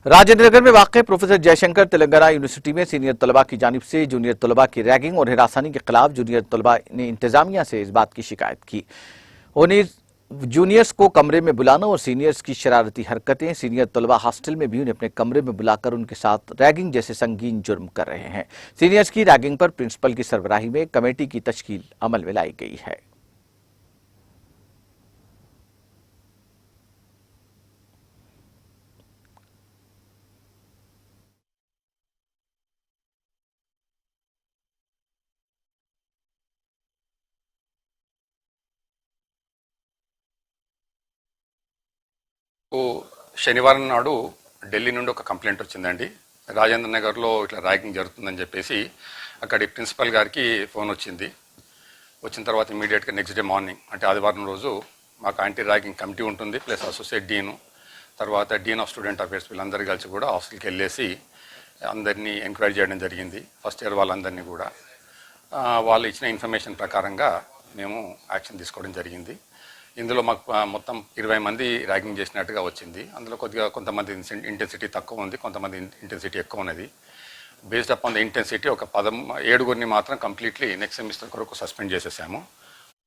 राजेंद्र नगर में वाक़ professor Jaishankar Telangana university में सीनियर तलबा की जानिब से जूनियर तलबा की रैगिंग और हिरासनी के खिलाफ जूनियर तलबा ने इंतजामिया से इस बात की शिकायत की। उन्हें जूनियर्स को कमरे में बुलाना और सीनियर्स की शरारती हरकतें, सीनियर तलबा हॉस्टल में भी उन्हें अपने कमरे में बुलाकर उनके साथ रैगिंग जैसे संगीन जुर्म कर रहे हैं। सीनियर्स की रैगिंग पर प्रिंसिपल की सरबराही में कमेटी की तश्कील अमल में लाई गई है। శనివారం నాడు ఢిల్లీ నుండి ఒక కంప్లైంట్ వచ్చిందండి. రాజేంద్ర నగర్లో ఇట్లా ర్యాగింగ్ జరుగుతుందని చెప్పేసి అక్కడి ప్రిన్సిపల్ గారికి ఫోన్ వచ్చింది. వచ్చిన తర్వాత ఇమీడియట్గా నెక్స్ట్ డే మార్నింగ్ అంటే ఆదివారం రోజు మాకు యాంటీ ర్యాగింగ్ కమిటీ ఉంటుంది, ప్లస్ అసోసియేట్ డీను, తర్వాత డీన్ ఆఫ్ స్టూడెంట్ అఫేర్స్ వీళ్ళందరూ కలిసి కూడా హాస్టల్కి వెళ్ళేసి అందరినీ ఎంక్వైరీ చేయడం జరిగింది. ఫస్ట్ ఇయర్ వాళ్ళందరినీ కూడా వాళ్ళు ఇచ్చిన ఇన్ఫర్మేషన్ ప్రకారంగా మేము యాక్షన్ తీసుకోవడం జరిగింది. ఇందులో మాకు మొత్తం 20 మంది ర్యాగింగ్ చేసినట్టుగా వచ్చింది. అందులో కొద్దిగా కొంతమంది ఇంటెన్సిటీ తక్కువ ఉంది, కొంతమంది ఇంటెన్సిటీ ఎక్కువ ఉన్నది. బేస్డ్ అపాన్ ద ఇంటెన్సిటీ ఒక 7 మాత్రం కంప్లీట్లీ నెక్స్ట్ సెమిస్టర్ కొరకు సస్పెండ్ చేసేసాము.